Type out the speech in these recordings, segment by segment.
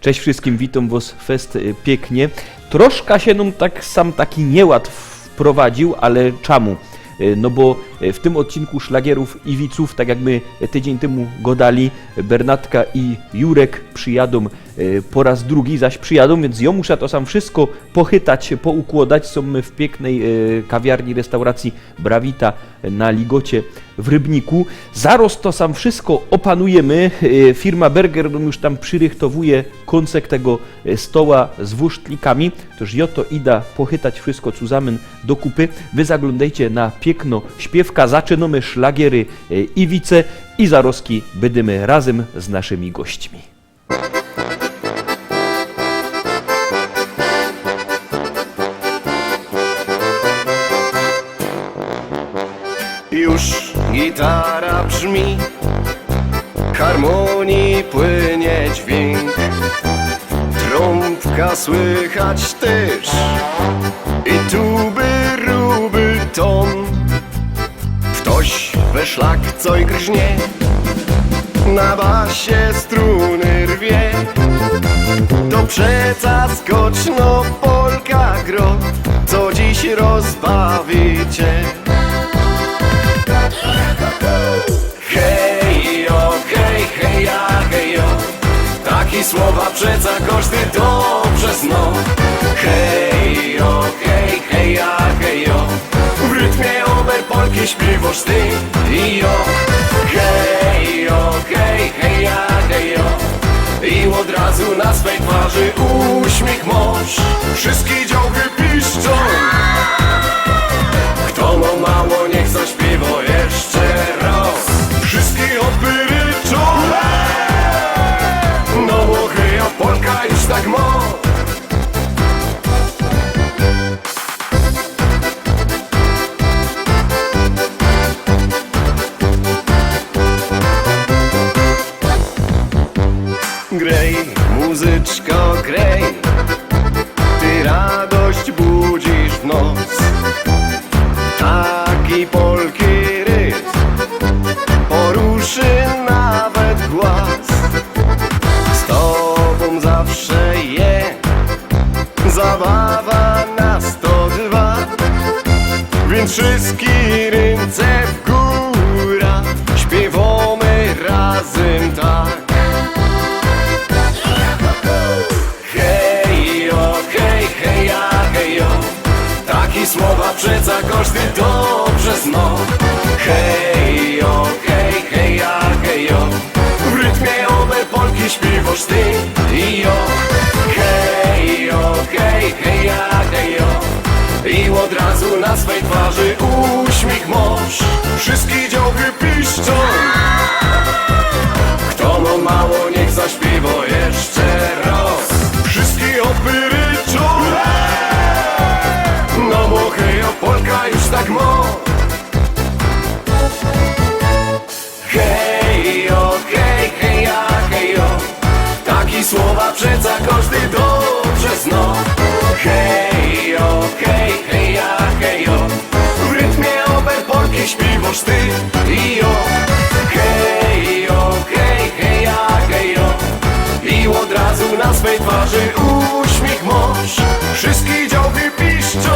Cześć wszystkim, witam was fest pięknie. Troszkę się nam tak sam taki nieład wprowadził, ale czemu? No bo w tym odcinku Szlagierów i Wiców, tak jak my tydzień temu godali, Bernatka i Jurek przyjadą po raz drugi, zaś przyjadą, więc ja muszę to sam wszystko pochytać, poukładać. Są my w pięknej kawiarni, restauracji Brawita na Ligocie w Rybniku. Zaraz to sam wszystko opanujemy. Firma Berger już tam przyrychtowuje koncek tego stoła z wusztlikami. Toż ja to idę pochytać wszystko zusammen do kupy. Wy zaglądajcie na piękno śpiewka. Zaczynamy Szlagiery i Wice i zaroski będziemy razem z naszymi gośćmi. Już gitara brzmi, harmonii płynie dźwięk, trąbka słychać też i tuby ruby ton. Ktoś we szlak coś grźnie, na basie struny rwie. To przeca skoczno polka gro, co dziś rozbawicie. Hejo, hej, heja, hejo, taki słowa przeca każdy dobrze zna. Hejo, hej, heja, hejo, w rytmie ober polki śpiewasz ty i jo. Hejo, hej, heja, hejo, i od razu na swej twarzy uśmiech masz. Wszystkie działy piszczą. Kto ma mało, niech zaśpiewa jeszcze raz. Wszystkie opery ryczą. No bo heja, polka już tak ma. Grej, muzyczko, grej, ty radość budzisz w noc. Taki polki rytm poruszy nawet głaz. Z tobą zawsze zabawa na 102. Więc wszystkie ręce w górę, śpiewamy razem tak. Hejo, hej, heja, hejo, taki słowa przeca każdy dobrze zna. Hejo, hej, heja, hejo, w rytmie obe polki śpiewasz ty i jo. Hejo, hej, heja, hejo, i od razu na swej twarzy uśmiech masz. Wszystkie działy piszczą. Kto ma mało, niech zaśpiewa jeszcze raz. Wszystkie opery ryczą. No bo hejo, polka już tak ma. Hejo, hej, heja, hejo, taki słowa przeca każdy dobrze zna. Hejo, hej, heja, hejo, w rytmie ober polki śpiewasz ty i jo. Hejo, hej, heja, hejo, i od razu na swej twarzy uśmiech masz. Wszystkie działy piszczą.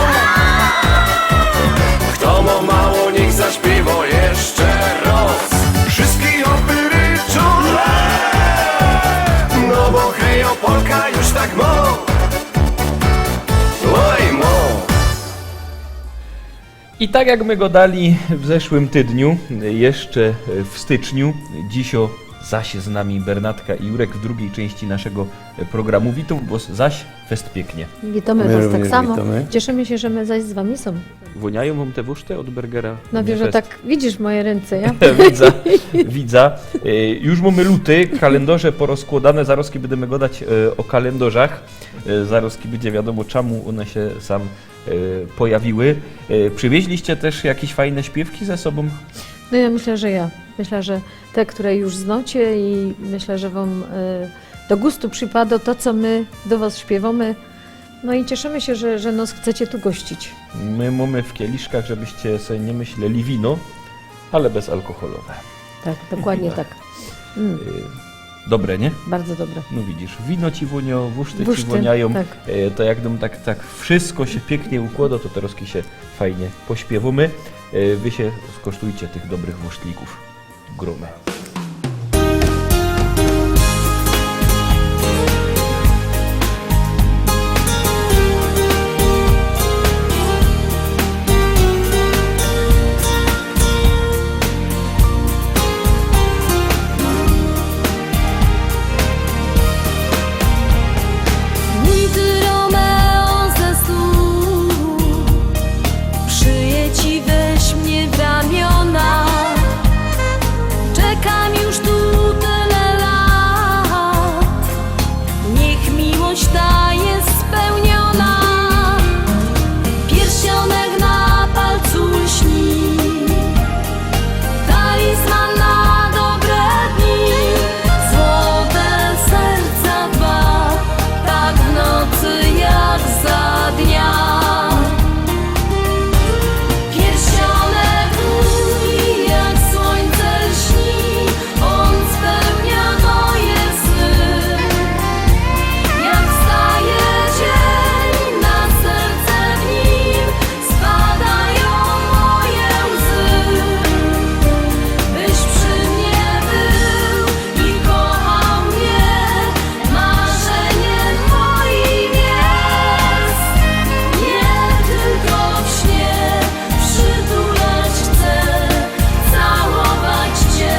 Kto ma mało, niech zaśpiewa jeszcze raz. Wszystkie opery ryczą. No bo hejo, polka już tak ma. Oj, mo. I tak jak my go dali w zeszłym tydniu, jeszcze w styczniu, dzisio zaś z nami Bernatka i Jurek w drugiej części naszego programu. Witam was zaś fest pięknie. Witamy was tak samo. Witamy. Cieszymy się, że my zaś z wami są. Woniają wam te wuszty od Bergera? No wiesz, że Fest. tak widzisz moje ręce, ja? Widza. Już mamy luty, kalendarze porozkładane, zaroski będziemy gadać o kalendarzach. Zaroski będzie wiadomo, czemu one się sam pojawiły. Przywieźliście też jakieś fajne śpiewki ze sobą? No ja myślę, że ja. Myślę, że te, które już znacie i myślę, że wam do gustu przypada to, co my do was śpiewamy. No i cieszymy się, że nas chcecie tu gościć. My mamy w kieliszkach, żebyście sobie nie myśleli wino, ale bezalkoholowe. Tak, dokładnie tak. Dobre, nie? Bardzo dobre. No widzisz, wino ci woniało, wuszty ci Wuszty, woniają, tak. to jak nam tak wszystko się pięknie układa, to teraz się fajnie pośpiewamy. Wy się skosztujcie tych dobrych wusztlików. Gromy. Mój ty Romeo ze snu, przyję ci, weź mnie w ramiona. Czekam już tu tyle lat, niech miłość ta jest spełniona. Pierścionek na palcu lśni, talizman na dobre dni. Złote serca dwa, tak w nocy jak za dnia. Pierścionek mój jak słońce lśni, on spełnia moje sny. Jak wstaje dzień, na serce w nim spadają moje łzy. Byś przy mnie był i kochał mnie, marzeniem moim jest. Nie tylko w śnie przytulać chcę, całować cię.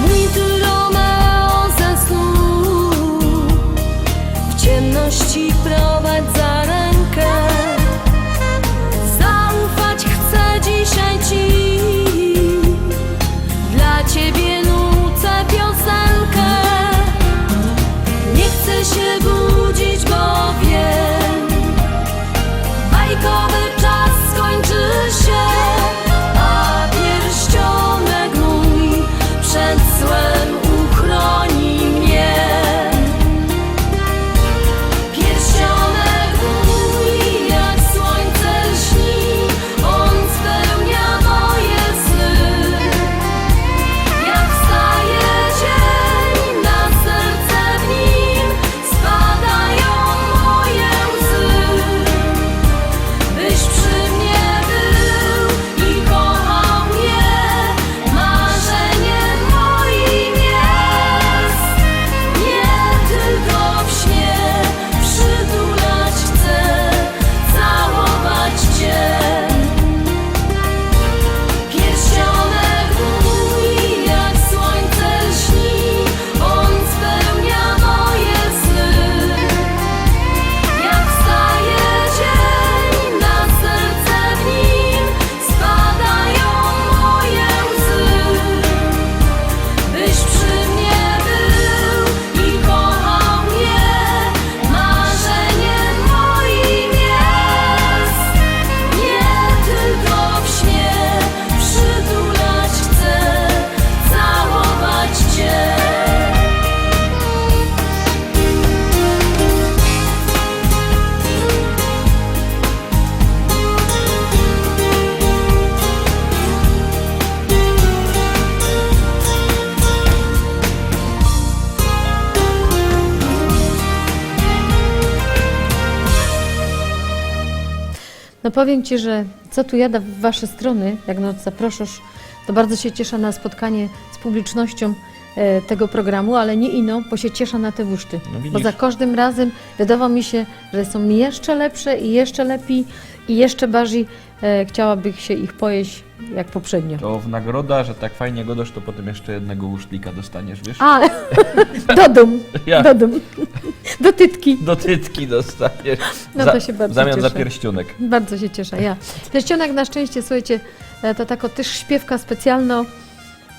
Mój ty Romeo ze snu, w ciemności prowadź za rękę. Zaufać chcę dzisiaj ci, dla ciebie nucę piosenkę. Nie chcę się budzić, bo wiem, bajkowy czas skończy się, a pierścionek mój przed złem uchroni mnie. Pierścionek mój jak słońce lśni, on spełnia moje sny. Jak wstaje dzień, na serce w nim spadają moje łzy. Byś przy mnie był i kochał mnie, marzeniem moim jest. Nie tylko w śnie przytulać chcę, całować cię. Pierścionek mój jak słońce lśni, on spełnia moje sny. Jak wstaje dzień, na serce w nim spadają moje łzy. Byś przy mnie był i kochał mnie, marzeniem moim jest. Nie tylko w śnie przytulać chcę, całować cię. No powiem Ci, że co tu jada w Wasze strony, jak nas zapraszasz, to bardzo się cieszę na spotkanie z publicznością tego programu, ale nie ino, bo się cieszę na te wuszty. No widzisz. Bo za każdym razem wydawało mi się, że są jeszcze lepsze i jeszcze lepiej i jeszcze bardziej chciałabym się ich pojeść jak poprzednio. To w nagroda, że tak fajnie godasz, to potem jeszcze jednego łusztlika dostaniesz, wiesz? A, do dum, Ja. do dum, do tytki. Do tytki dostaniesz. No to się bardzo w zamian za cieszę. pierścionek. Bardzo się cieszę, ja. Pierścionek na szczęście, słuchajcie, to taka też śpiewka specjalna.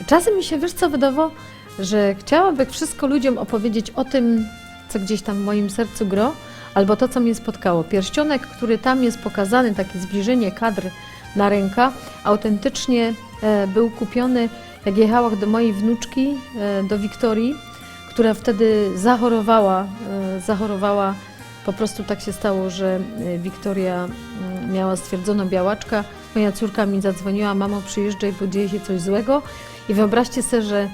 Czasem mi się, wiesz co, wydawało, że chciałabym wszystko ludziom opowiedzieć o tym, co gdzieś tam w moim sercu gro, albo to, co mnie spotkało. Pierścionek, który tam jest pokazany, takie zbliżenie kadr na ręka. Autentycznie był kupiony, jak jechała do mojej wnuczki, do Wiktorii, która wtedy zachorowała. Po prostu tak się stało, że Wiktoria miała stwierdzono białaczka. Moja córka mi zadzwoniła: mamo, przyjeżdżaj, bo dzieje się coś złego. I wyobraźcie sobie, że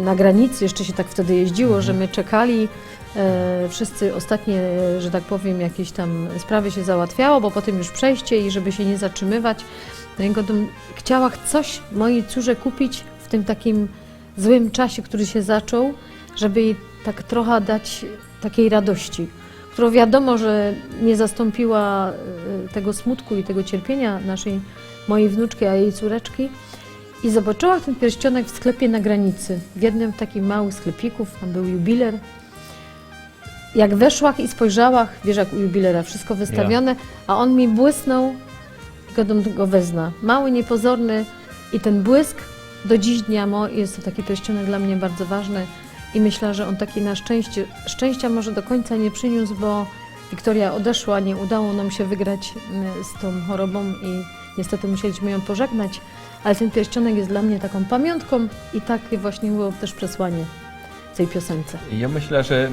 na granicy, jeszcze się tak wtedy jeździło, że my czekali, wszyscy ostatnie, że tak powiem, jakieś tam sprawy się załatwiało, bo potem już przejście i żeby się nie zatrzymywać. No i chciała coś mojej córze kupić w tym takim złym czasie, który się zaczął, żeby jej tak trochę dać takiej radości, którą wiadomo, że nie zastąpiła tego smutku i tego cierpienia mojej wnuczki, a jej córeczki. I zobaczyła ten pierścionek w sklepie na granicy, w jednym takim małym sklepiku, tam był jubiler. Jak weszła i spojrzała, wiesz jak u jubilera, wszystko wystawione, a on mi błysnął, go wezna. Mały, niepozorny i ten błysk do dziś dnia jest to taki pierścionek dla mnie bardzo ważny i myślę, że on taki na szczęścia może do końca nie przyniósł, bo Wiktoria odeszła, nie udało nam się wygrać z tą chorobą i niestety musieliśmy ją pożegnać, ale ten pierścionek jest dla mnie taką pamiątką i takie właśnie było też przesłanie w tej piosence. Ja myślę, że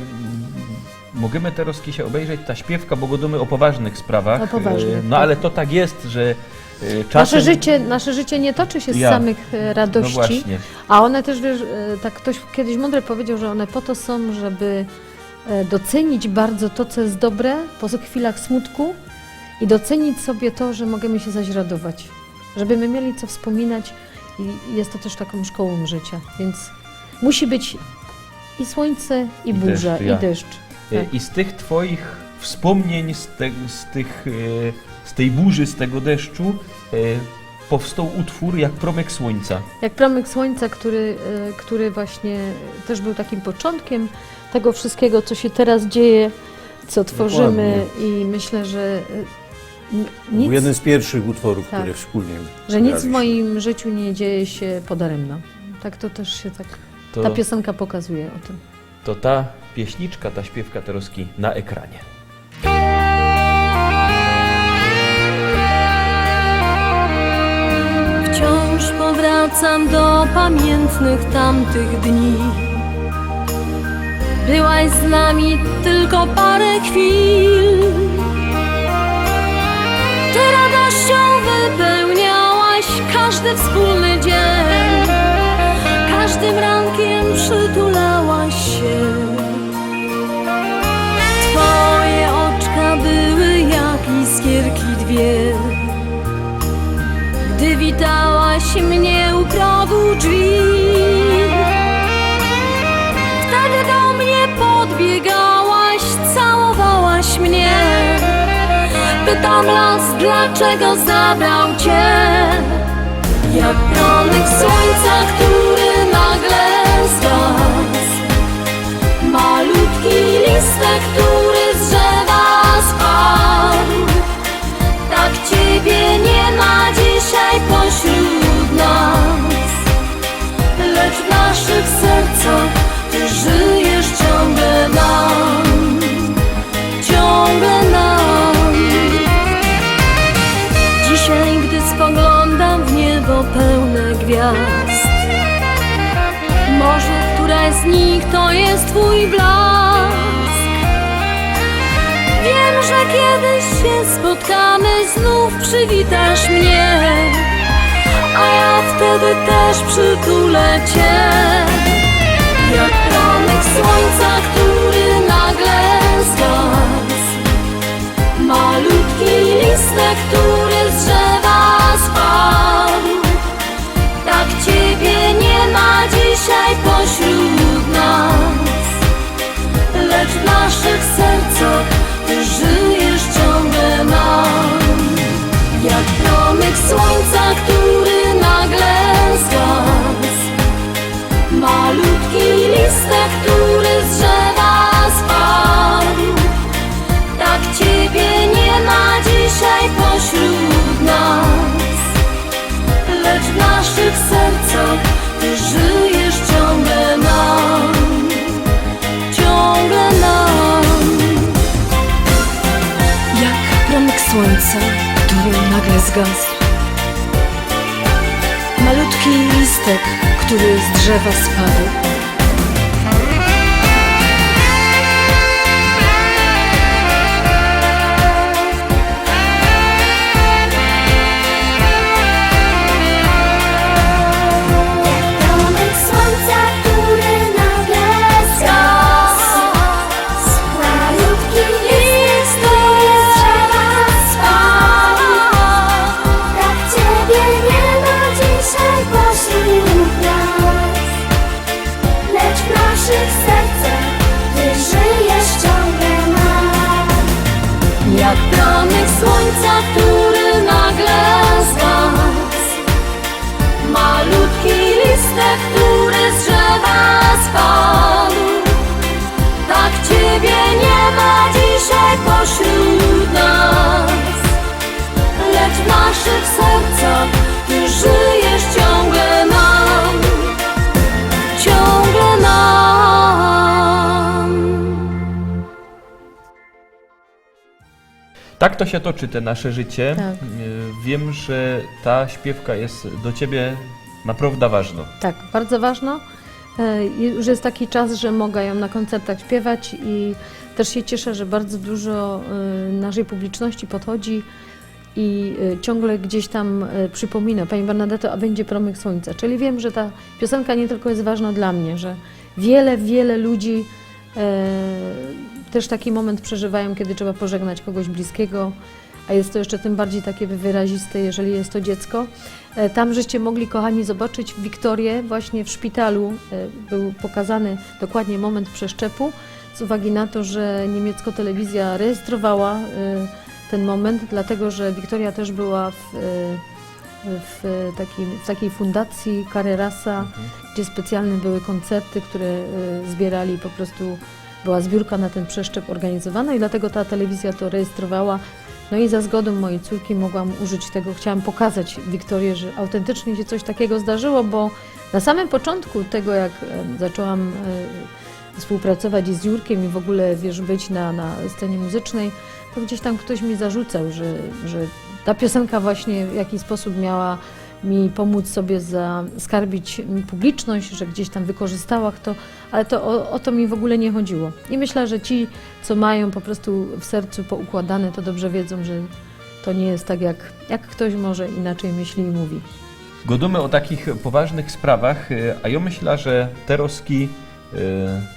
możemy teraz się obejrzeć ta śpiewka, bo gadamy o poważnych sprawach. O poważnych, no tak. ale to tak jest, że czasem... Nasze życie nie toczy się z samych radości, No właśnie. a one też, wiesz, tak ktoś kiedyś mądrze powiedział, że one po to są, żeby docenić bardzo to, co jest dobre po chwilach smutku i docenić sobie to, że możemy się zaś radować. Żeby my mieli co wspominać i jest to też taką szkołą życia, więc musi być i słońce, i burza, deszcz, i deszcz. Tak. I z tych twoich wspomnień, z tej burzy, z tego deszczu powstał utwór jak Promyk Słońca. Jak promyk słońca, który właśnie też był takim początkiem tego wszystkiego, co się teraz dzieje, co tworzymy i myślę, że Był jeden z pierwszych utworów, Tak. które wspólnie że nic w graliśmy. moim życiu nie dzieje się podaremno. Tak to też się ta piosenka pokazuje o tym. To ta pieśniczka, ta śpiewka Teroski na ekranie. Wciąż powracam do pamiętnych tamtych dni. Byłaś z nami tylko parę chwil. Ty radością wypełniałaś każdy wspólny dzień. Każdym rankiem przytulałaś się. Twoje oczka były jak iskierki dwie. Gdy witałaś mnie u progu drzwi, wtedy do mnie podbiegałaś, całowałaś mnie. Pytam las, dlaczego zabrał cię? Jak promyk słońca, który nagle zgasł, malutki listek, który z drzewa spadł. Tak ciebie nie ma dzisiaj pośród nas, lecz w naszych sercach ty żyjesz ciągle nam, ciągle nam. Dzisiaj, gdy spoglądam w niebo pełne gwiazd, może któraś z nich to jest twój blask. Wiem, że kiedyś się spotkamy, znów przywitasz mnie, a ja wtedy też przytulę cię. Jak promyk słońca, który nagle zgasł, malutki listek, który z drzewa spadł. Tak ciebie nie ma dzisiaj pośród nas, lecz w naszych sercach ty żyjesz ciągle nam. Jak promyk słońca, który nagle zgasł, malutki listek, który z drzewa spadł. Tak ciebie nie ma dzisiaj pośród nas, lecz w naszych sercach ty żyjesz ciągle nam, ciągle nam. Jak promyk słońca, który nagle zgasł, malutki listek, który z drzewa spadł. Promyk słońca, który nagle zgasł. Malutki listek, który z drzewa spadł. Tak Ciebie nie ma dzisiaj pośród nas. Lecz w naszych sercach Ty żyjesz ciągle nam. Jak promyk słońca, który nagle zgasł. Malutki listek, który z drzewa spadł. Tak Ciebie nie ma dzisiaj pośród nas. Lecz w naszych sercach Ty żyjesz ciągle nam. Ciągle nam. Tak to się toczy, te nasze życie. Tak. Wiem, że ta śpiewka jest do Ciebie naprawdę ważna. Tak, bardzo ważno. Już jest taki czas, że mogę ją na koncertach śpiewać i też się cieszę, że bardzo dużo naszej publiczności podchodzi i ciągle gdzieś tam przypomina: Pani Bernadetto, a będzie promyk słońca. Czyli wiem, że ta piosenka nie tylko jest ważna dla mnie, że wiele ludzi też taki moment przeżywają, kiedy trzeba pożegnać kogoś bliskiego, a jest to jeszcze tym bardziej takie wyraziste, jeżeli jest to dziecko. Tam żeście mogli, kochani, zobaczyć Wiktorię właśnie w szpitalu. Był pokazany dokładnie moment przeszczepu, z uwagi na to, że niemiecka telewizja rejestrowała ten moment, dlatego że Wiktoria też była w takiej fundacji Carrerasa, gdzie specjalne były koncerty, które zbierali, po prostu była zbiórka na ten przeszczep organizowana i dlatego ta telewizja to rejestrowała. No i za zgodą mojej córki mogłam użyć tego, chciałam pokazać Wiktorię, że autentycznie się coś takiego zdarzyło, bo na samym początku tego, jak zaczęłam współpracować z Jurkiem i w ogóle, wiesz, być na scenie muzycznej, to gdzieś tam ktoś mi zarzucał, że ta piosenka właśnie w jakiś sposób miała mi pomóc sobie zaskarbić publiczność, że gdzieś tam wykorzystała to, ale to o to mi w ogóle nie chodziło. I myślę, że ci, co mają po prostu w sercu poukładane, to dobrze wiedzą, że to nie jest tak, jak ktoś może inaczej myśli i mówi. Godujemy o takich poważnych sprawach, a ja myślę, że te rozki,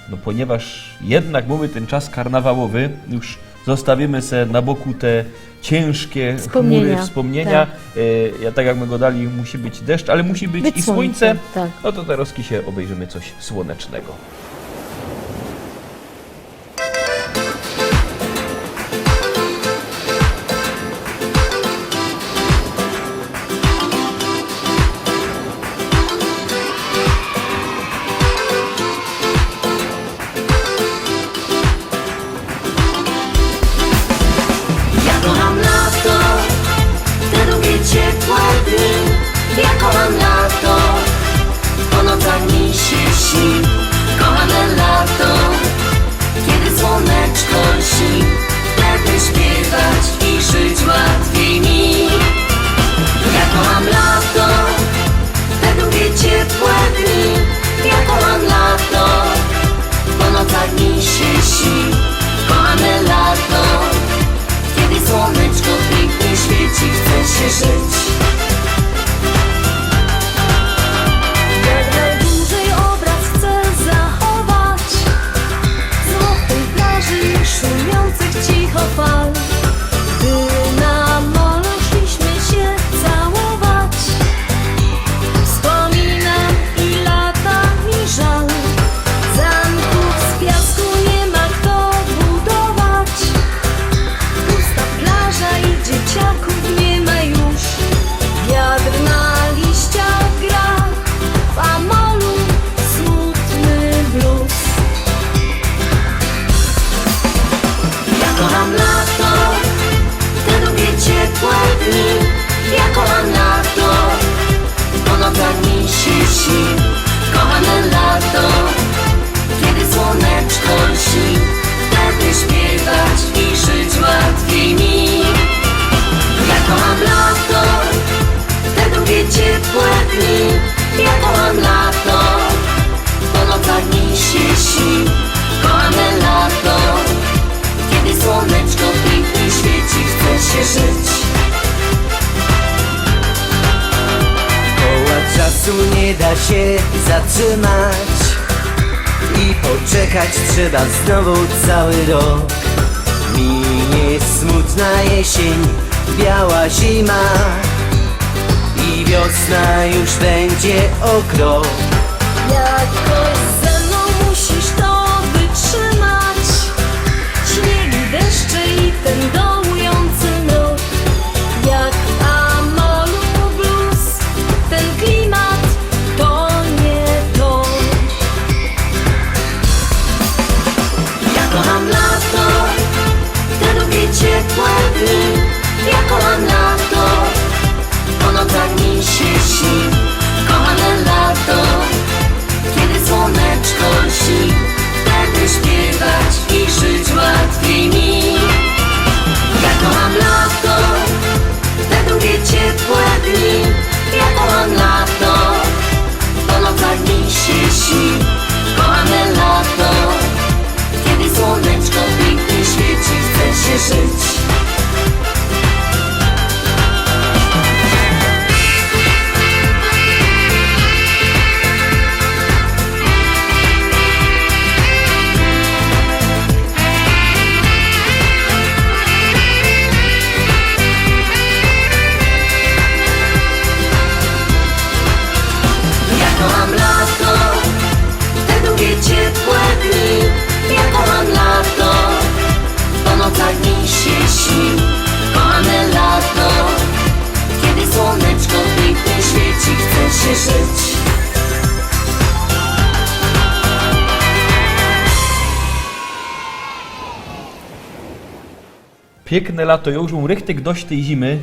no ponieważ jednak mamy ten czas karnawałowy, już zostawimy se na boku te ciężkie chmury, wspomnienia. Tak. Ja tak jak my go dali, musi być deszcz, ale musi być i słońce. Tak. No to te rozki się obejrzymy coś słonecznego. Ja kocham lato, te długie ciepłe dni. Ja kocham lato, po nocach mi się śni. Kochane lato, kiedy słoneczko lśni. Wtedy śpiewać i żyć łatwiej mi. Ja kocham lato, te długie ciepłe dni. Ja kocham lato, po nocach mi się śni. Kochane lato, kiedy słoneczko pięknie świeci, chce się żyć. Jak najdłużej obraz chcę zachować, złotej plaży szumiących cicho fal. Gdy na molo szliśmy się całować, wspominam i lata mi żal. Zamków z piasku nie ma kto budować. Pusta plaża i dzieciaków nie ma już. czasu nie da się zatrzymać i poczekać trzeba znowu cały rok. Minie smutna jesień, biała zima i wiosna już będzie o krok. Jakoś ze mną musisz to wytrzymać. Śniegi, deszcze i ten dołujący mrok. Jak w Amolu blues, ten klimat to nie to. Ja kocham lato, te długie ciepłe dni. Ja kocham lato, po nocach mi się śni. Kochane lato, kiedy słoneczko lśni, wtedy śpiewać i żyć łatwiej mi. Ja kocham lato, te długie ciepłe dni. Ja kocham lato, po nocach mi się śni. Kochane lato, kiedy słoneczko pięknie świeci, chce się żyć. Kocham lato, te długie ciepłe dni. Ja kocham lato, po nocach mi się śni. Kochane lato, kiedy słoneczko pięknie świeci, chce się żyć. Piękne lato, ja już mam richtig dość tej zimy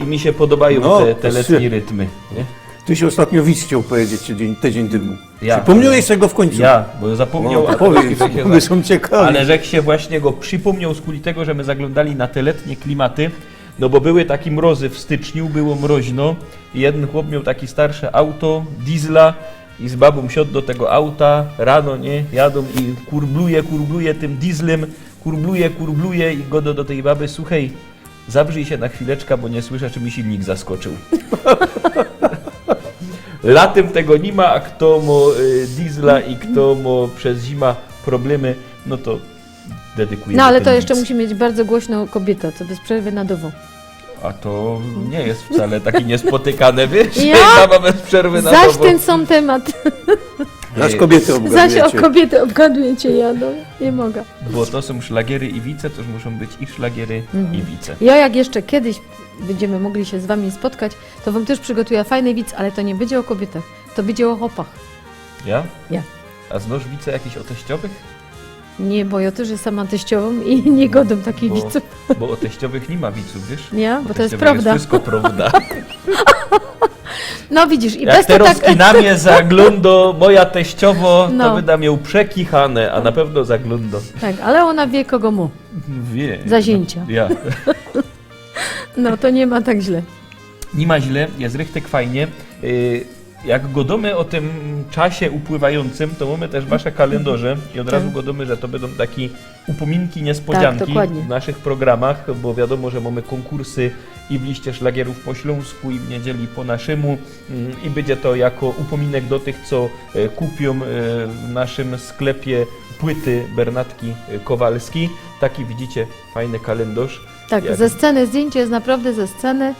i mi się podobają No, te letnie rytmy. Nie? Tyś ostatnio widz chciał powiedzieć tydzień temu. Ja. Przypomniałeś sobie go w końcu. Ja, bo zapomniał, No, a to powiedz, troszkę się my są ciekawi. Ale żech się właśnie go przypomniał z kuli tego, że my zaglądali na te letnie klimaty, no bo były takie mrozy w styczniu, było mroźno i jeden chłop miał takie starsze auto, diesla i z babą siadł do tego auta, rano, nie, jadą i kurbluje tym dieslem, kurbluje i go do tej baby, słuchaj, zabrzyj się na chwileczkę, bo nie słyszę, czy mi silnik zaskoczył. Latem tego nie ma, a kto ma diesla i kto ma przez zima problemy, no to dedykujemy. No ale ten to jeszcze wic. musi mieć bardzo głośną kobietę, co bez przerwy nadową. A to nie jest wcale takie niespotykane, wiesz? Ja? Baba bez przerwy na Zaś nową. ten sam temat. Zaś kobiety Zaś o obgadujecie. kobiety obgadujecie, ja no, nie mogę. Bo to są szlagiery i wice, to już muszą być i szlagiery i wice. Ja jak jeszcze kiedyś będziemy mogli się z wami spotkać, to wam też przygotuję fajny widz, ale to nie będzie o kobietach, to będzie o chłopach. Ja? Ja. A znasz wice jakichś o teściowych? Nie, bo ja też jestem sama teściową i nie godzę takich Bo, widzów. bo o teściowych nie ma wiców, wiesz? Nie, O bo to jest teściowych prawda. Jest wszystko prawda. No widzisz, i Jak bez to teraz tak... na mnie zagląda moja teściowo, to No. wydam ją przekichane, a na pewno zagląda. Tak, ale ona wie kogo mu. Wie. Zazięcia. Ja. No to nie ma tak źle. Nie ma źle, jest richtig fajnie. Jak godamy o tym czasie upływającym, to mamy też wasze kalendarze i od razu Tak. godamy, że to będą takie upominki, niespodzianki Tak, dokładnie. w naszych programach, bo wiadomo, że mamy konkursy i w liście szlagierów po śląsku i w niedzieli po naszemu i będzie to jako upominek do tych, co kupią w naszym sklepie płyty Bernatki Kowalskiej. Taki widzicie, fajny kalendarz. Tak, Jak- ze sceny, zdjęcie jest naprawdę ze sceny.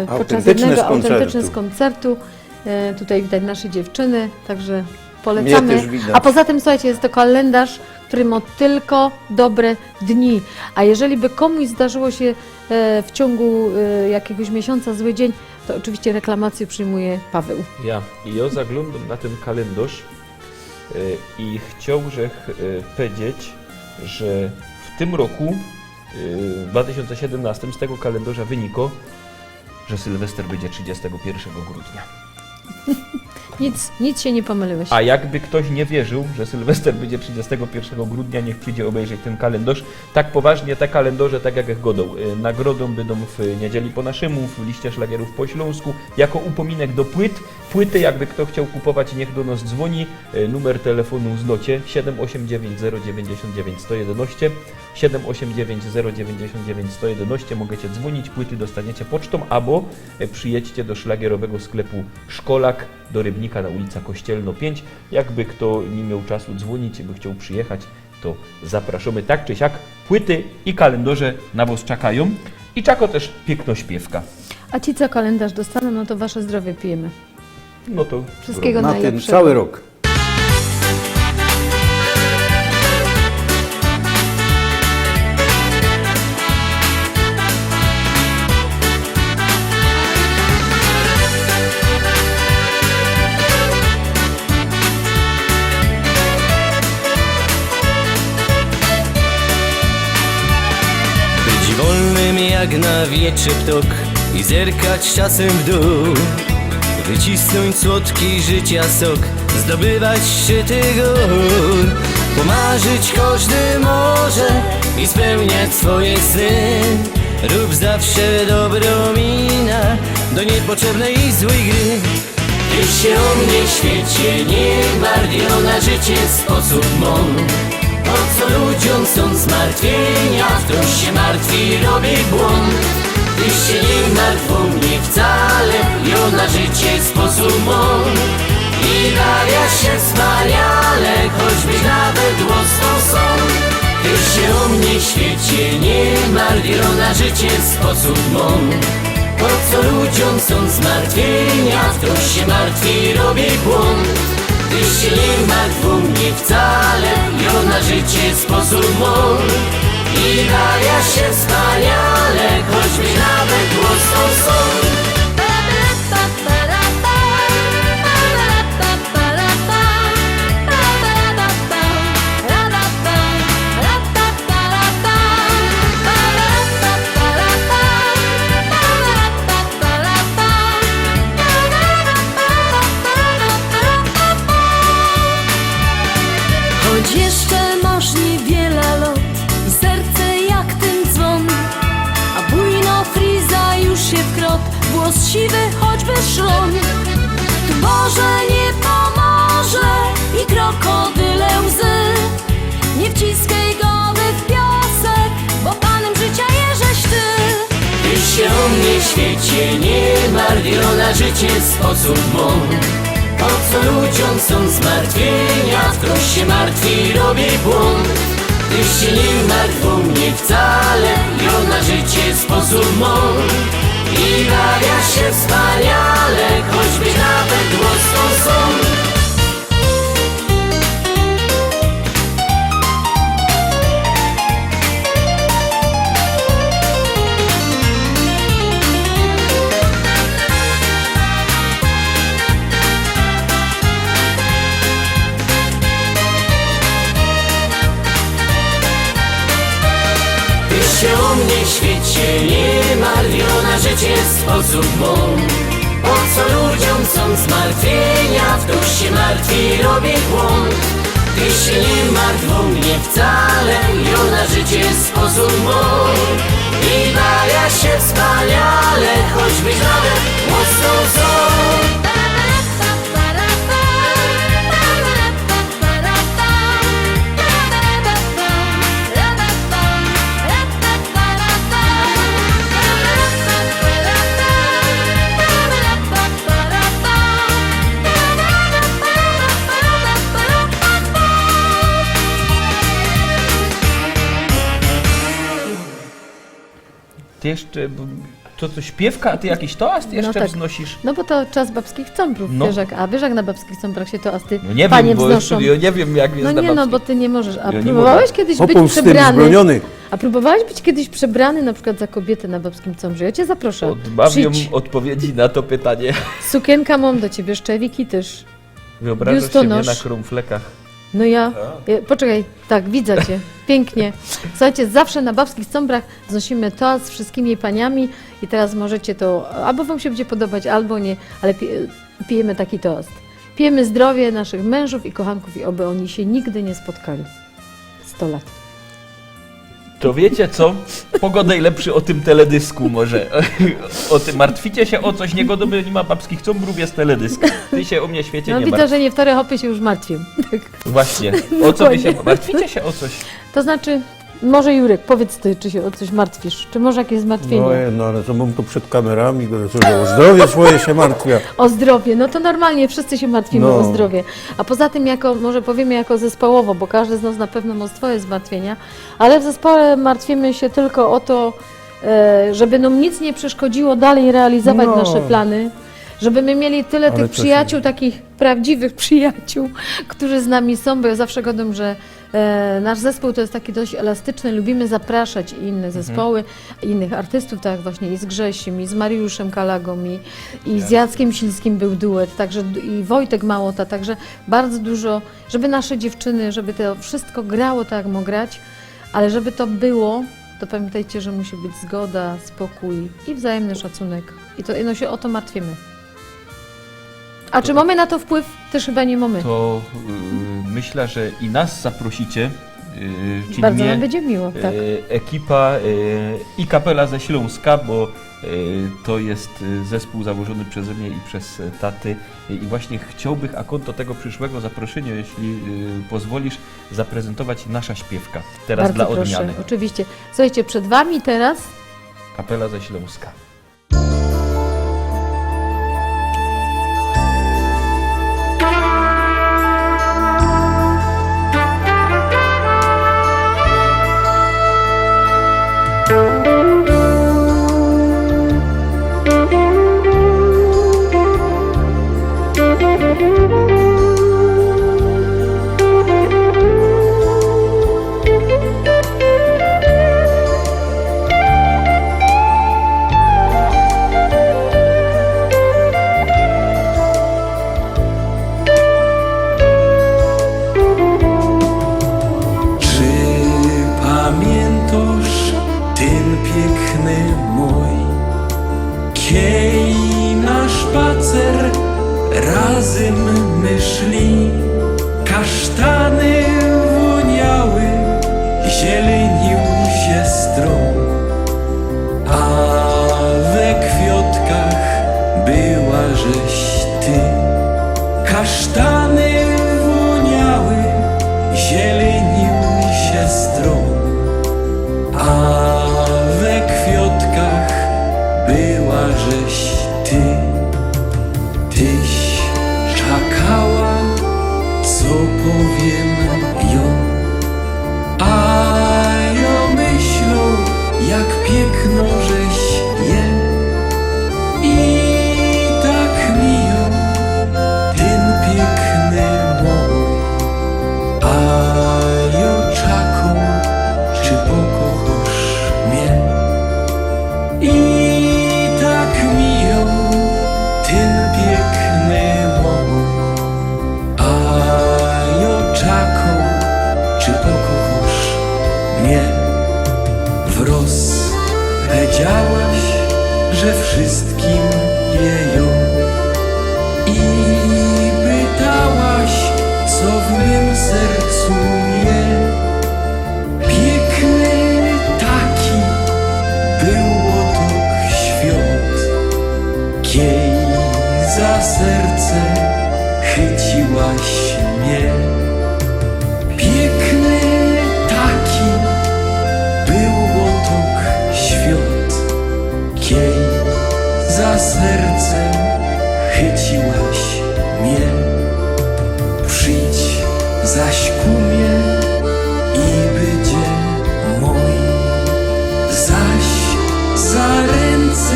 Podczas Autentyczne jednego z koncertu. autentyczne z koncertu. Tutaj widać nasze dziewczyny, także Mnie polecamy. też widać. A poza tym, słuchajcie, jest to kalendarz, który ma tylko dobre dni. A jeżeli by komuś zdarzyło się w ciągu jakiegoś miesiąca zły dzień, to oczywiście reklamację przyjmuje Paweł. Ja zaglądam na ten kalendarz i chciałbym powiedzieć, że w tym roku, w 2017, z tego kalendarza wyniko, że Sylwester będzie 31 grudnia. Nic się nie pomyliłeś. A jakby ktoś nie wierzył, że Sylwester będzie 31 grudnia, niech przyjdzie obejrzeć ten kalendarz. Tak poważnie, te kalendarze, tak jak godą. Nagrodą będą w niedzieli po naszemu, w liście szlagierów po śląsku, jako upominek do płyt. Płyty, jakby kto chciał kupować, niech do nas dzwoni. Numer telefonu znocie 789 099 111. 789 099 111. Możecie dzwonić, płyty dostaniecie pocztą, albo przyjedźcie do szlagierowego sklepu Szkolak do Rybnika na ulica Kościelno 5. Jakby kto nie miał czasu dzwonić i by chciał przyjechać, to zapraszamy. Tak czy siak, płyty i kalendarze na was czekają. I czako też piękno śpiewka. A ci, co kalendarz dostaną, no to wasze zdrowie pijemy. No to Wszystkiego Na ten najlepszego. cały rok. Być wolnym jak na wietrze ptok i zerkać czasem w dół. Wycisnąć słodki życia sok, zdobywać szczyty gór. Pomarzyć każdy może i spełniać swoje sny. Rób zawsze dobrą minę do niepotrzebnej i złej gry. Ty się o mnie świecie nie martwi, na życie sposób mądry. Po co ludziom są zmartwienia, wciąż się martwi, robi błąd. Ty się nie martw o mnie wcale, jo na życie sposób mądry. I bawia się wspaniale, choćbyś nawet łosną są. Ty się o mnie świecie nie martwi, jo na życie sposób mądry. Po co ludziom są zmartwienia, wciąż się martwi, robi błąd. Ty się nie martw o mnie wcale, jo na życie sposób mądry. I bawia się wspaniale, choćby nawet głosą są. Choć jeszcze masz niewiele lat i serce jak ten dzwon, a bujno friza już się wkrot, włos siwy choćby szlon. Tu Boże nie pomoże i krokodyle łzy. Nie wciskaj głowy w piasek, bo Panem życia jeżeś Ty. Ty się o mnie świecie nie martwi, na życie sposób mądry. Po co ludziom są zmartwienia, wciąż się martwi, robi błąd. Ty się nie martw o mnie wcale, jo na życie sposób mądry. I bawia się wspaniale, choćby nawet głosą są. Ty się o mnie świecie nie martwi, na życie sposób mądry. Po co ludziom są zmartwienia, wciąż się martwi, robi błąd. Ty się nie martw o mnie wcale, jo na życie sposób mądry. I bawia się wspaniale, choćbyś nawet mocno są. ty jeszcze, to śpiewka, a ty jakiś toast jeszcze tak. wznosisz? No bo to czas babskich cąbrów, No. wiesz jak na babskich cąbrach się toasty No nie panie wiem, bo wznoszą. ja nie wiem jak jest No na nie, no babskich. bo ty nie możesz. A Ja nie próbowałeś mogę. kiedyś być Opół z tym przebrany? zbroniony. A próbowałeś być kiedyś przebrany na przykład za kobietę na babskim cąbrze? Ja cię zaproszę. Odmawiam Przyjdź. odpowiedzi na to pytanie. Sukienka mam do ciebie, szczewiki też. Wyobrażasz Biustonosz. siebie na krumflekach. No poczekaj, tak, widzę cię, pięknie. Słuchajcie, zawsze na babskich cąbrach znosimy toast z wszystkimi paniami i teraz możecie to, albo wam się będzie podobać, albo nie, ale i pijemy taki toast. Pijemy zdrowie naszych mężów i kochanków i oby oni się nigdy nie spotkali. 100 lat. To wiecie co? Pogodaj lepszy o tym teledysku może. O tym martwicie się o coś, niegodoby nie ma babskich cumbrów, jest teledysk. Ty się o mnie świecie No nie widzę, martw. że niektóre hopy się już martwią. Tak. Właśnie. O co wy się martwicie się o coś? To znaczy, może Jurek, powiedz ty, czy się o coś martwisz? Czy może jakieś zmartwienie? No ale to mam tu przed kamerami, że o zdrowie swoje się martwia. O zdrowie, no to normalnie wszyscy się martwimy No. o zdrowie. A poza tym, może powiemy jako zespołowo, bo każdy z nas na pewno ma swoje zmartwienia, ale w zespole martwimy się tylko o to, żeby nam nic nie przeszkodziło dalej realizować No. nasze plany, żeby my mieli tyle Ale tych to się- przyjaciół, takich prawdziwych przyjaciół, którzy z nami są, bo ja zawsze gadam, że nasz zespół to jest taki dość elastyczny, lubimy zapraszać inne zespoły, innych artystów, tak jak właśnie i z Grzesiem, i z Mariuszem Kalagą, i z Jackiem Silskim był duet, także i Wojtek Małota, także bardzo dużo, żeby nasze dziewczyny, żeby to wszystko grało tak, jak ma grać, ale żeby to było, to pamiętajcie, że musi być zgoda, spokój i wzajemny szacunek. I to no się o to martwimy. A czy mamy na to wpływ? Też chyba nie mamy. To myślę, że i nas zaprosicie, czyli Bardzo mnie, nam będzie miło, tak. ekipa i kapela ze Śląska, bo to jest zespół założony przeze mnie i przez taty i właśnie chciałbym, a konto tego przyszłego zaproszenia, jeśli pozwolisz, zaprezentować nasza śpiewka. Teraz Bardzo dla proszę, odmiany. oczywiście. Słuchajcie, przed Wami teraz Kapela ze Śląska. Czy pamiętasz ten piękny mój, kiej na spacer razem my szli, kasztany woniały, zielenił się stron, a we kwiatkach była żeś ty. Kasztany woniały, zielenił się stron, a we kwiatkach była żeś ty. Tyś czekała, co powiem ją, a ja myślą, jak piękno żeś je. I tak miją ten piękny mój, a ja czekam, czy pokochasz mnie. I tak miją ten piękny mój, a ja czekam, czy pokochasz mnie. Wroz powiedziałaś, że wszystkim wieją, i pytałaś, co w mym sercu je. Piękny taki było tok świat, kiej za serce chyciłaś mnie. Piękny taki było tok świat, kiej za serce chyciłaś mnie. Przyjdź zaś ku mnie i będzie mój, zaś za ręce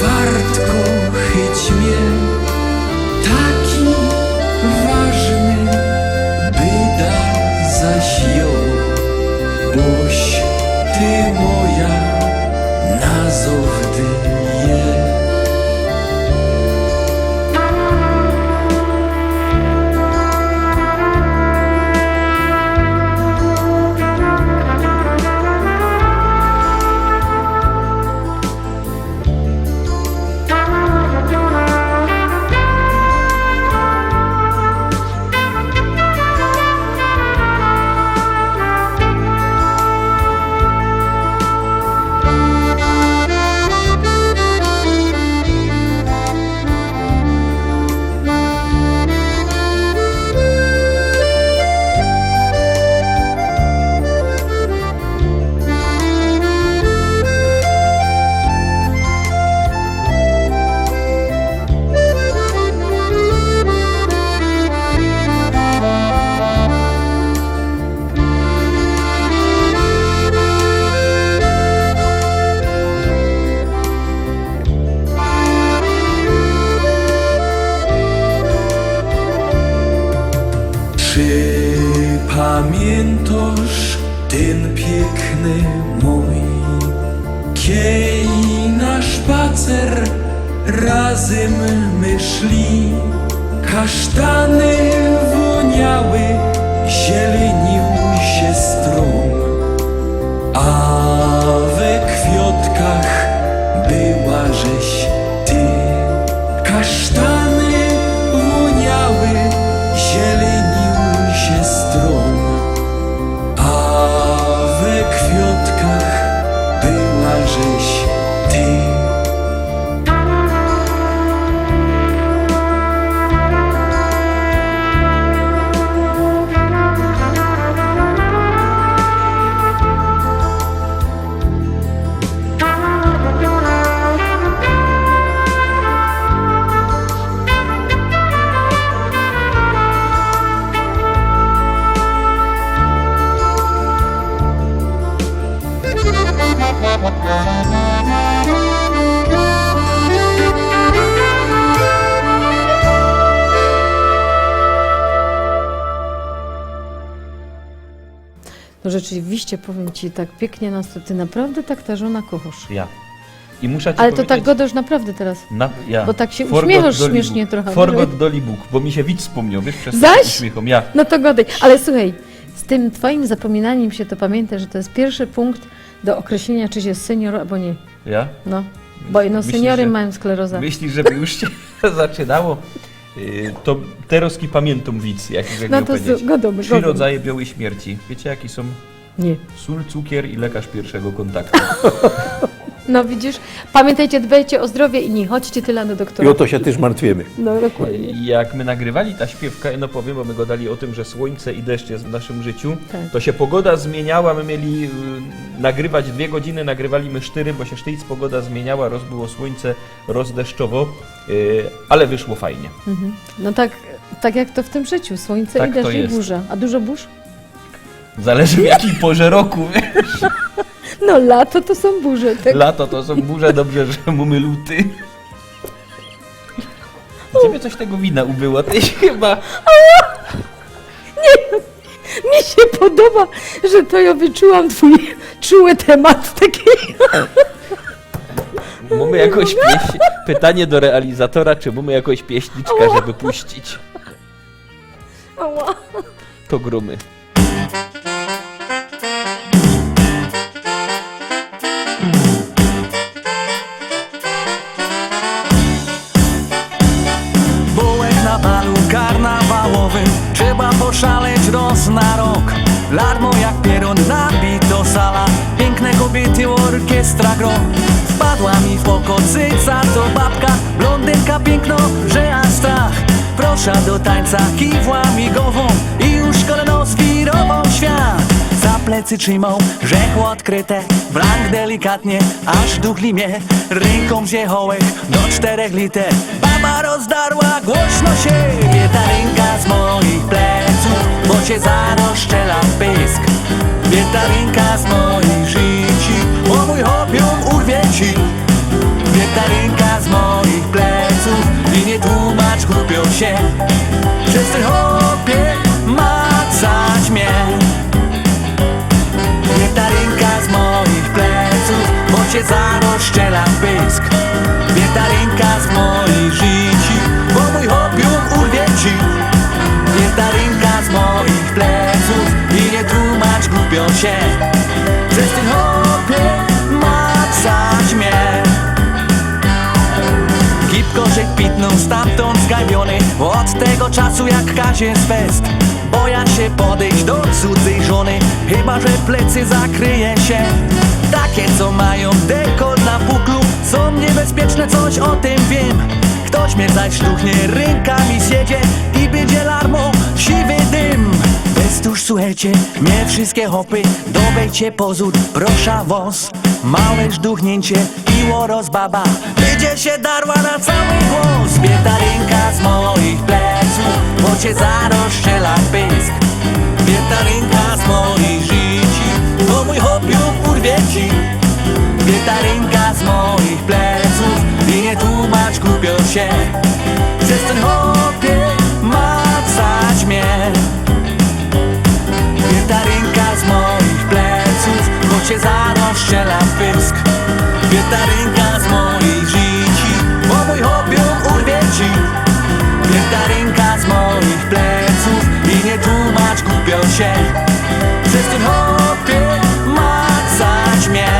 wartko chyć mnie. Taki ważny byda zaś ją, boś ty moja nazowdy je. syny mój. Kiej na spacer razem my szli, kasztany woniały, zielenił się stron, a we kwiatkach była żeś ty. Kasztany woniały, zielenił się stron, a we kwiatkach była żeś ty. No rzeczywiście, powiem ci, tak pięknie nas to ty naprawdę tak ta żona kochasz. Ja. I muszę ci Ale to powiedzieć, tak godasz naprawdę teraz. ja. Bo tak się Forgot uśmiechasz Dolly śmiesznie Book. trochę. Forgot Dolly Book, bo mi się widz wspomniał, wiesz, przez Zaś? to uśmiechom. Ja. No to godaj. Ale słuchaj, z tym twoim zapominaniem się to pamiętaj, że to jest pierwszy punkt do określenia, czy jest senior albo nie. Ja? No. Bo no, Myślisz, seniory że- mają sklerozę. Myślisz, żeby już się zaczynało? To teroski pamiętam widz, jak No to godomy, 3 rodzaje białej śmierci. Wiecie, jakie są? Nie. Sól, cukier i lekarz pierwszego kontaktu. No widzisz, pamiętajcie, dbajcie o zdrowie i nie chodźcie tyle do I doktora. o to się też martwimy. No dokładnie. Jak my nagrywali ta śpiewka, no powiem, bo my gadali o tym, że słońce i deszcz jest w naszym życiu, Tak. to się pogoda zmieniała, my mieli nagrywać 2 godziny, nagrywaliśmy 4, bo się sztyc pogoda zmieniała, roz było słońce, roz deszczowo, ale wyszło fajnie. Mhm. No tak jak to w tym życiu, słońce Tak i to deszcz i jest. burza. A dużo burz? Zależy w jakiej porze roku. No lato to są burze, tak? Lato to są burze, dobrze, że mamy luty. Ciebie coś tego wina ubyło, ty chyba... Mi się podoba, że to ja wyczułam twój czuły temat taki. Mamy jakoś pytanie do realizatora, czy mamy jakąś pieśniczkę, żeby puścić. Ała. To grumy. Byłeś na balu karnawałowym, trzeba poszaleć roz na rok. Larmo jak pierun, nabito sala, piękne kobiety, orkiestra gro. Wpadła mi w oko cyca, to babka, blondynka piękno, że aż strach. Proszę do tańca, kiwła mi głową i już kolano zwirował świat. Za plecy trzymał rzekło odkryte, blank delikatnie, aż duchli mnie. Ręką zjechałeś do 4 liter, baba rozdarła głośno się. Wie ta ręka z moich pleców, bo cię zaroszczela w pysk. Wie ta ręka z moich życi, bo mój opium urwie ci. Wie ta ręka z moich pleców i nie tłumacz chrupią się. Przez ten hopie macać mnie. Wie ta ręka z moich pleców, bo cię zaroszczela w pysk. Wie ta ręka z moich życi, bo mój opium urwie ci. Wie ta ręka z moich pleców i nie tłumacz głupią się. Przez ten hopie macać mnie. Gipkorzek pitnął stamtąd zgabiony od tego czasu jak Kazie z fest. Boja się podejść do cudzej żony, chyba że plecy zakryje się. Takie co mają dekolt na puklu są niebezpieczne, coś o tym wiem. Ktoś mnie zaś sztuchnie rękami zjedzie i będzie larmą siwy dym. Bez tuż słuchajcie, nie wszystkie hopy, dobejcie pozór, proszę wąs. Małe żduchnięcie i łoros baba będzie się darła na cały głos. Wie ta ręka z moich pleców, bo cię zaroszczela w pysk. Wie ta ręka z moich życi, bo mój opium urwie ci. Wie ta ręka z moich pleców i nie tłumacz głupią się. Przez ten hopie macać mnie. Wie ta ręka z moich pleców, bo cię zarozstrzela w pysk. Wietarynka z moich życi, bo mój hobby urwie ci. Wietarynka z moich pleców i nie tłumacz głupio się. Przez ten hobby macać mnie.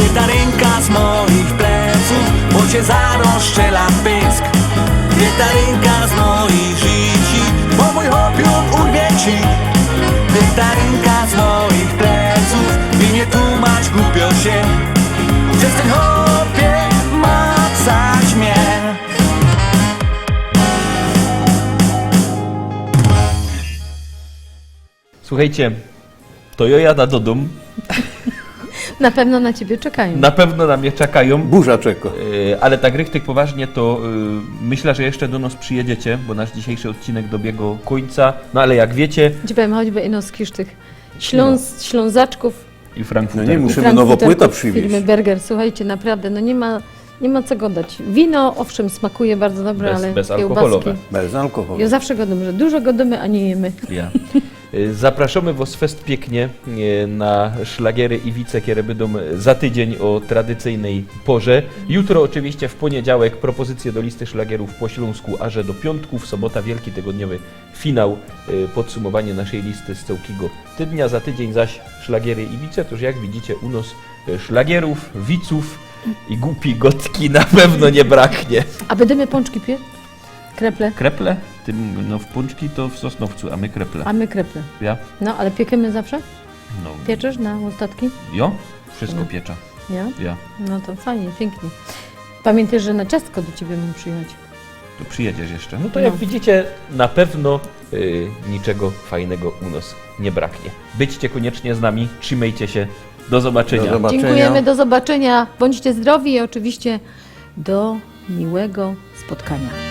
Wietarynka z moich pleców, bo cię zarozstrzela w pysk. Wietarynka z moich życi, bo mój hobby urwie ci. Wietarynka z moich pleców i nie tłumacz głupio się. Przez ten hobby macać mnie. Słuchajcie, to ja jadę do domu. Na pewno na ciebie czekają. Na pewno na mnie czekają. Burza czeka. Ale tak rychtyk poważnie, to myślę, że jeszcze do nas przyjedziecie, bo nasz dzisiejszy odcinek dobiegł końca. No ale jak wiecie, Ci powiem choćby ino z tych Ślązaczków i No Frankfurter. nie, musimy nowo płyta przywieźć. Firmy Berger, słuchajcie, naprawdę, no nie ma co gadać. Wino, owszem, smakuje bardzo dobre, ale bezalkoholowe. kiełbaski. Bez alkoholu. Ja zawsze gadam, że dużo gadamy, a nie jemy. Ja. Zapraszamy Was fest pięknie na szlagiery Iwice, które będą za tydzień o tradycyjnej porze. Jutro oczywiście w poniedziałek propozycje do listy szlagierów po śląsku, aż do piątku, w sobota wielki tygodniowy finał, podsumowanie naszej listy z całkiego tygodnia. Za tydzień zaś szlagiery Iwice, toż jak widzicie u nas szlagierów, wiców i głupi gotki na pewno nie braknie. A będziemy pączki piec? Kreple? Kreple? No w pączki to w Sosnowcu, a my kreple. A my kreple. Ja? No, ale piekiemy zawsze? No. Pieczesz na ostatki? Jo? Wszystko piecza. Ja? Ja. No to fajnie, pięknie. Pamiętaj, że na ciastko do ciebie mam przyjechać. To przyjedziesz jeszcze. No to jak widzicie, na pewno niczego fajnego u nas nie braknie. Byćcie koniecznie z nami, trzymajcie się. Do zobaczenia. Do zobaczenia. Dziękujemy, do zobaczenia. Bądźcie zdrowi i oczywiście do miłego spotkania.